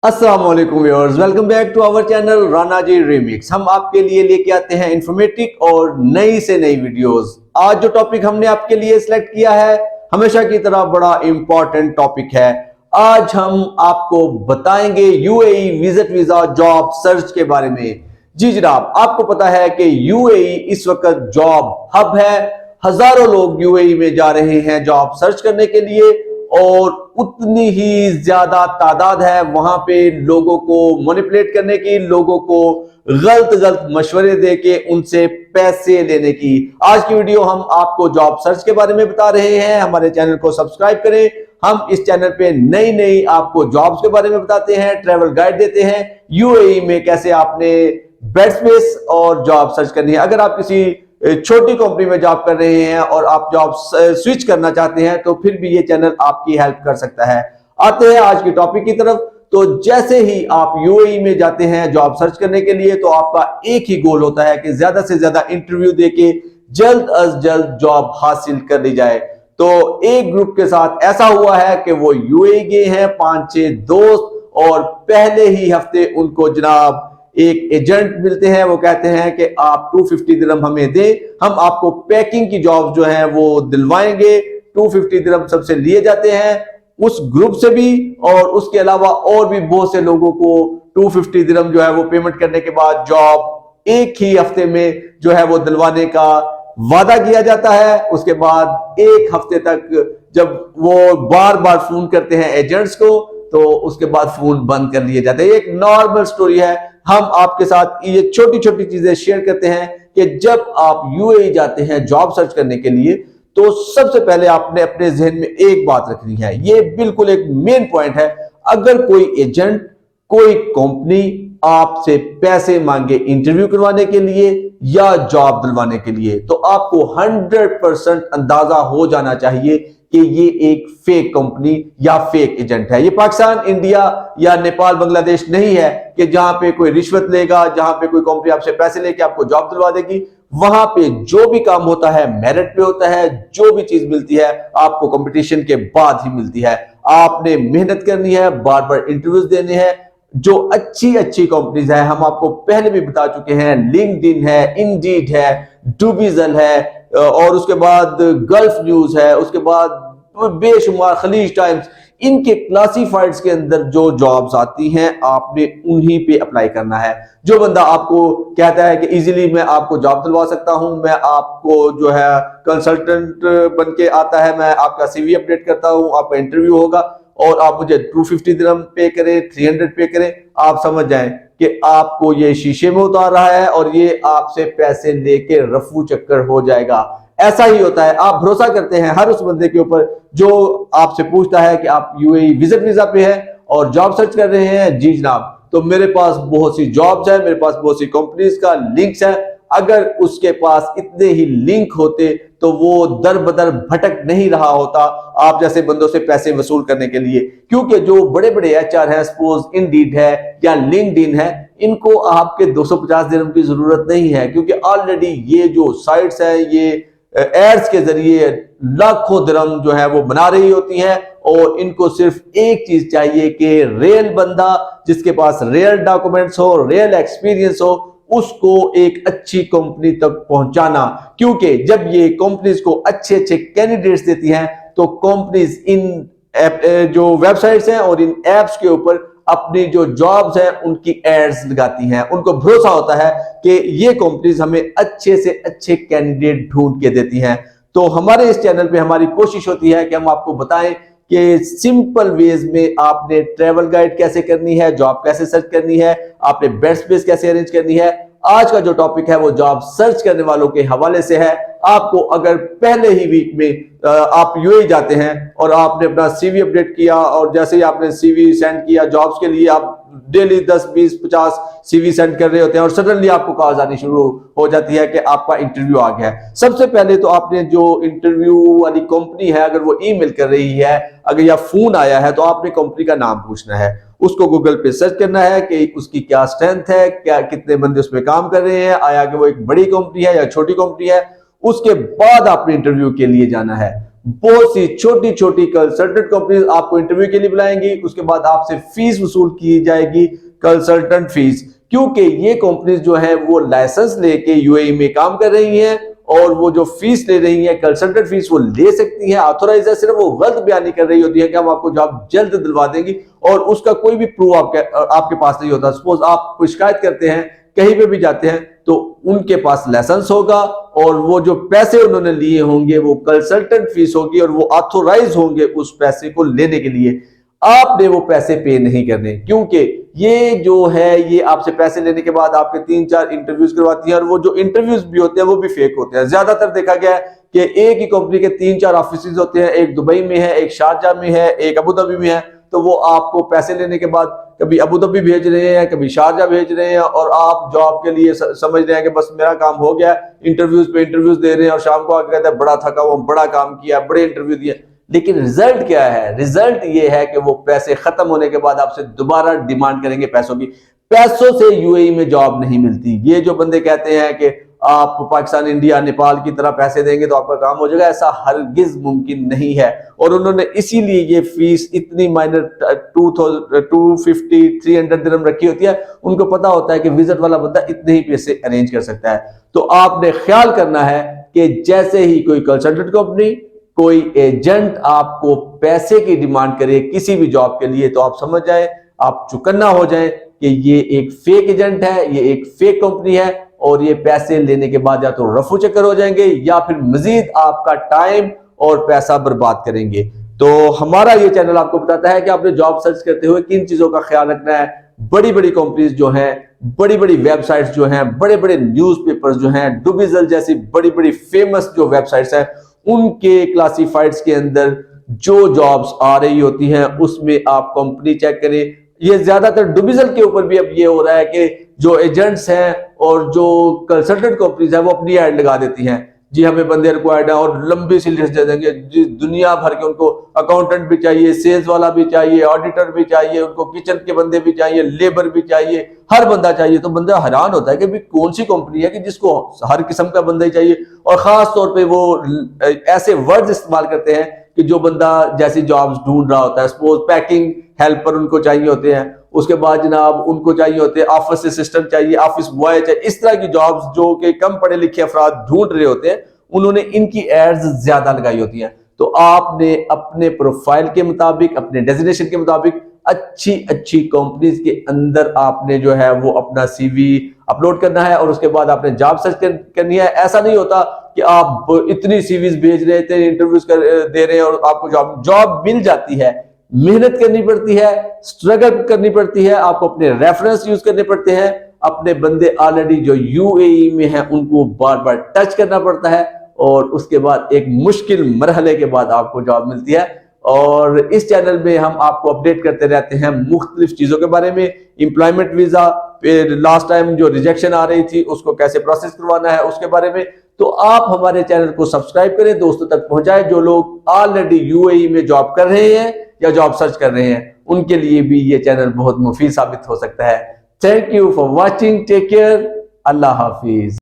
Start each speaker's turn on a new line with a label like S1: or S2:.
S1: अस्सलाम वालेकुम viewers, welcome back to our channel Rana ji remix. हम आपके लिए लेके आते हैं इंफॉर्मेटिव और नई से नई वीडियोस। आज जो टॉपिक हमने आपके लिए सिलेक्ट किया है हमेशा की तरह बड़ा इंपॉर्टेंट टॉपिक है। आज हम आपको बताएंगे UAE visit visa job search के बारे में। जी जनाब, आपको पता है कि यूएई इस वक्त जॉब हब है। हजारों लोग यूएई में जा रहे हैं जॉब सर्च करने के लिए और उतनी ही ज्यादा तादाद है वहां पे लोगों को मैनिपुलेट करने की, लोगों को गलत गलत मशवरे देके उनसे पैसे लेने की। आज की वीडियो हम आपको जॉब सर्च के बारे में बता रहे हैं। हमारे चैनल को सब्सक्राइब करें। हम इस चैनल पे नई नई आपको जॉब्स के बारे में बताते हैं, ट्रैवल गाइड देते हैं, यूएई में कैसे आपने बेड स्पेस और जॉब सर्च करनी है। अगर आप किसी छोटी कंपनी में जॉब कर रहे हैं और आप जॉब स्विच करना चाहते हैं तो फिर भी ये चैनल आपकी हेल्प कर सकता है। आते हैं आज की टॉपिक की तरफ। तो जैसे ही आप यूएई में जाते हैं जॉब सर्च करने के लिए तो आपका एक ही गोल होता है कि ज्यादा से ज्यादा इंटरव्यू देके जल्द अज जल्द जॉब हासिल कर ली जाए। तो एक ग्रुप के साथ ऐसा हुआ है कि वो यूएई गए हैं 5-6 दोस्त और पहले ही हफ्ते उनको जनाब एक एजेंट मिलते हैं। वो कहते हैं कि आप 250 दिरहम हमें दें, हम आपको पैकिंग की जॉब जो है वो दिलवाएंगे। 250 दिरहम सबसे लिए जाते हैं, उस ग्रुप से भी और उसके अलावा और भी बहुत से लोगों को 250 दिरहम जो है वो पेमेंट करने के बाद जॉब एक ही हफ्ते में जो है वो दिलवाने का वादा किया जाता है। उसके बाद एक हफ्ते तक जब वो बार बार फोन करते हैं एजेंट्स को तो उसके बाद फोन बंद कर लिए जाते हैं। एक नॉर्मल स्टोरी है। हम आपके साथ ये छोटी छोटी चीजें शेयर करते हैं कि जब आप यूएई जाते हैं जॉब सर्च करने के लिए तो सबसे पहले आपने अपने जहन में एक बात रखनी है, ये बिल्कुल एक मेन पॉइंट है। अगर कोई एजेंट, कोई कंपनी आपसे पैसे मांगे इंटरव्यू करवाने के लिए या जॉब दिलवाने के लिए तो आपको 100% अंदाजा हो जाना चाहिए कि ये एक फेक कंपनी या फेक एजेंट है। ये पाकिस्तान, इंडिया या नेपाल, बांग्लादेश नहीं है कि जहां पे कोई रिश्वत लेगा, जहां पे कोई कंपनी आपसे पैसे लेके आपको जॉब दिलवा देगी। वहां पे जो भी काम होता है मेरिट पे होता है, जो भी चीज मिलती है आपको कंपटीशन के बाद ही मिलती है। आपने मेहनत करनी है, बार बार इंटरव्यूज देने हैं। जो अच्छी अच्छी कंपनीज है हम आपको पहले भी बता चुके हैं, लिंक्डइन है, इंडीड है, डूबिजल है और उसके बाद गल्फ न्यूज है, उसके बाद बेशुमार खलीज टाइम्स। इनके क्लासिफाइड्स के अंदर जो जॉब्स आती हैं आपने उन्हीं पे अप्लाई करना है। जो बंदा आपको कहता है कि इजीली मैं आपको जॉब दिलवा सकता हूं, मैं आपको जो है कंसल्टेंट बन के आता है, मैं आपका सीवी अपडेट करता हूं, आपका इंटरव्यू होगा और आप मुझे 250 दिरहम पे करें, 300 पे करें, आप समझ जाएं कि आपको ये शीशे में उतार रहा है और ये आपसे पैसे लेके रफू चक्कर हो जाएगा। ऐसा ही होता है। आप भरोसा करते हैं हर उस बंदे के ऊपर जो आपसे पूछता है कि आप यूएई विजिट वीजा पे है और जॉब सर्च कर रहे हैं। जी जनाब, तो मेरे पास बहुत सी जॉब्स है, मेरे पास बहुत सी कंपनीज का लिंक्स है। अगर उसके पास इतने ही लिंक होते तो वो दर बदर भटक नहीं रहा होता आप जैसे बंदों से पैसे वसूल करने के लिए। क्योंकि जो बड़े बड़े एचआर है, सपोज इंडीड है या लिंक्डइन है, इनको आपके 250 दिरहम की जरूरत नहीं है क्योंकि ऑलरेडी ये जो साइट्स है ये एड्स के जरिए लाखों दिरहम जो है वो बना रही होती हैं और इनको सिर्फ एक चीज चाहिए कि रियल बंदा जिसके पास रियल डॉक्यूमेंट्स हो, रियल एक्सपीरियंस हो, उसको एक अच्छी कंपनी तक पहुंचाना। क्योंकि जब ये कंपनीज को अच्छे अच्छे कैंडिडेट्स देती हैं तो कंपनीज इन जो वेबसाइट्स हैं और इन एप्स के ऊपर अपनी जो जॉब्स हैं उनकी एड्स लगाती हैं। उनको भरोसा होता है कि ये कंपनीज हमें अच्छे से अच्छे कैंडिडेट ढूंढ के देती हैं। तो हमारे इस चैनल पे हमारी कोशिश होती है कि हम आपको बताएं कि सिंपल वेज में आपने ट्रैवल गाइड कैसे करनी है, जॉब कैसे सर्च करनी है, आपने बेड स्पेस कैसे अरेंज करनी है। आज का जो टॉपिक है वो जॉब सर्च करने वालों के हवाले से है। आपको अगर पहले ही वीक में आप यूएई जाते हैं और आपने अपना सीवी अपडेट किया और जैसे ही आपने सीवी सेंड किया जॉब्स के लिए, आप डेली 10, 20, 50 सीवी सेंड कर रहे होते हैं और सडनली आपको कॉल आनी शुरू हो जाती है कि आपका इंटरव्यू आ गया है। सबसे पहले तो आपने जो इंटरव्यू वाली कंपनी है अगर वो ईमेल कर रही है, अगर या फोन आया है तो आपने कंपनी का नाम पूछना है, उसको गूगल पे सर्च करना है कि उसकी क्या स्ट्रेंथ है, क्या कितने बंदे उसमें काम कर रहे हैं, आया कि वो एक बड़ी कंपनी है या छोटी कंपनी है। उसके बाद आपने इंटरव्यू के लिए जाना है। बहुत सी छोटी छोटी कंसल्टेंट कंपनीज आपको इंटरव्यू के लिए बुलाएंगी, उसके बाद आपसे फीस वसूल की जाएगी, कंसल्टेंट फीस, क्योंकि ये कंपनीज जो है वो लाइसेंस लेके यूएई में काम कर रही हैं और वो जो फीस ले रही है कंसल्टेंट फीस वो ले सकती है, ऑथोराइज है, सिर्फ वो गलत बयानी कर रही होती है कि हम आपको जॉब जल्द दिलवा देंगी और उसका कोई भी प्रूफ आपके पास नहीं होता। सपोज आप कोई शिकायत करते हैं, कहीं पे भी जाते हैं तो उनके पास लाइसेंस होगा और वो जो पैसे उन्होंने लिए होंगे वो कंसल्टेंट फीस होगी और वो ऑथोराइज होंगे उस पैसे को लेने के लिए। आपने वो पैसे पे नहीं करने, क्योंकि ये जो है ये आपसे पैसे लेने के बाद आपके 3-4 इंटरव्यूज करवाती है और वो जो इंटरव्यूज भी होते हैं वो भी फेक होते हैं। ज्यादातर देखा गया है कि एक ही कंपनी के 3-4 ऑफिस होते हैं, एक दुबई में है, एक शारजाह में है, एक अबू धाबी में है, तो वो आपको पैसे लेने के बाद कभी अबू धाबी भेज रहे हैं, कभी शारजाह भेज रहे हैं और आप जॉब के लिए समझ रहे हैं कि बस मेरा काम हो गया, इंटरव्यूज पे इंटरव्यूज दे रहे हैं और शाम को आके कहते हैं बड़ा थका हुआ, बड़ा काम किया, बड़े इंटरव्यू दिए, लेकिन रिजल्ट क्या है? रिजल्ट ये है कि वो पैसे खत्म होने के बाद आपसे दोबारा डिमांड करेंगे पैसों की। पैसों से यूएई में जॉब नहीं मिलती। ये जो बंदे कहते हैं कि आप पाकिस्तान, इंडिया, नेपाल की तरह पैसे देंगे तो आपका काम हो जाएगा, ऐसा हरगिज मुमकिन नहीं है। और उन्होंने इसीलिए ये फीस इतनी माइनर 250 300 दिरहम रखी होती है। उनको पता होता है कि विजिट वाला बंदा इतने ही पैसे अरेंज कर सकता है। तो आपने ख्याल करना है कि जैसे ही कोई कंसल्टेंट कंपनी, कोई एजेंट आपको पैसे की डिमांड करे किसी भी जॉब के लिए, तो आप समझ जाए, आप चुकन्ना हो जाए कि ये एक फेक एजेंट है, ये एक फेक कंपनी है और ये पैसे लेने के बाद या तो रफू चक्कर हो जाएंगे या फिर मजीद आपका टाइम और पैसा बर्बाद करेंगे। तो हमारा ये चैनल आपको बताता है कि आपने जॉब सर्च करते हुए किन चीजों का ख्याल रखना है। बड़ी बड़ी कंपनीज जो हैं, बड़ी बड़ी वेबसाइट्स जो हैं, बड़े बड़े न्यूज़पेपर्स जो हैं, डुबिजल जैसी बड़ी बड़ी फेमस जो वेबसाइट्स हैं, उनके क्लासिफाइड्स के अंदर जो जॉब्स आ रही होती हैं उसमें आप कंपनी चेक करें। ये ज्यादातर डुबिजल के ऊपर भी अब ये हो रहा है कि जो एजेंट्स हैं और जो कंसल्टेंट कंपनीज हैं वो अपनी ऐड लगा देती हैं, जी हमें बंदे रिक्वायर्ड है, और लंबी सी लिस्ट दे देंगे, दुनिया भर के, उनको अकाउंटेंट भी चाहिए, सेल्स वाला भी चाहिए, ऑडिटर भी चाहिए, उनको किचन के बंदे भी चाहिए, लेबर भी चाहिए, हर बंदा चाहिए। तो बंदा हैरान होता है कि भी कौन सी कंपनी है कि जिसको हर किस्म का बंदा ही चाहिए। और खास तौर पे वो ऐसे वर्ड्स इस्तेमाल करते हैं कि जो बंदा जैसी जॉब्स ढूंढ रहा होता है, सपोज पैकिंग हेल्पर उनको चाहिए होते हैं, उसके बाद जनाब उनको चाहिए होते हैं ऑफिस असिस्टेंट चाहिए, ऑफिस बॉय चाहिए, इस तरह की जॉब्स जो कि कम पढ़े लिखे अफराद ढूंढ रहे होते हैं, उन्होंने इनकी एड्स ज्यादा लगाई होती हैं। तो आपने अपने प्रोफाइल के मुताबिक, अपने डेजिग्नेशन के मुताबिक अच्छी अच्छी कंपनीज के अंदर आपने जो है वो अपना सीवी अपलोड करना है और उसके बाद आपने जॉब सर्च करनी है। ऐसा नहीं होता कि आप इतनी सीवीज भेज रहे थे, इंटरव्यूज दे रहे हैं और आपको जॉब मिल जाती है। मेहनत करनी पड़ती है, स्ट्रगल करनी पड़ती है, आपको अपने रेफरेंस यूज करने पड़ते हैं, अपने बंदे ऑलरेडी जो यूएई में हैं उनको बार बार टच करना पड़ता है और उसके बाद एक मुश्किल मरहले के बाद आपको जॉब मिलती है। और इस चैनल में हम आपको अपडेट करते रहते हैं मुख्तलिफ चीजों के बारे में, एम्प्लॉयमेंट वीजा, फिर लास्ट टाइम जो रिजेक्शन आ रही थी उसको कैसे प्रोसेस करवाना है उसके बारे में। तो आप हमारे चैनल को सब्सक्राइब करें, दोस्तों तक पहुंचाएं जो लोग ऑलरेडी यूएई में जॉब कर रहे हैं या जॉब सर्च कर रहे हैं, उनके लिए भी ये चैनल बहुत मुफीद साबित हो सकता है। Thank you for watching, take care, अल्लाह हाफिज।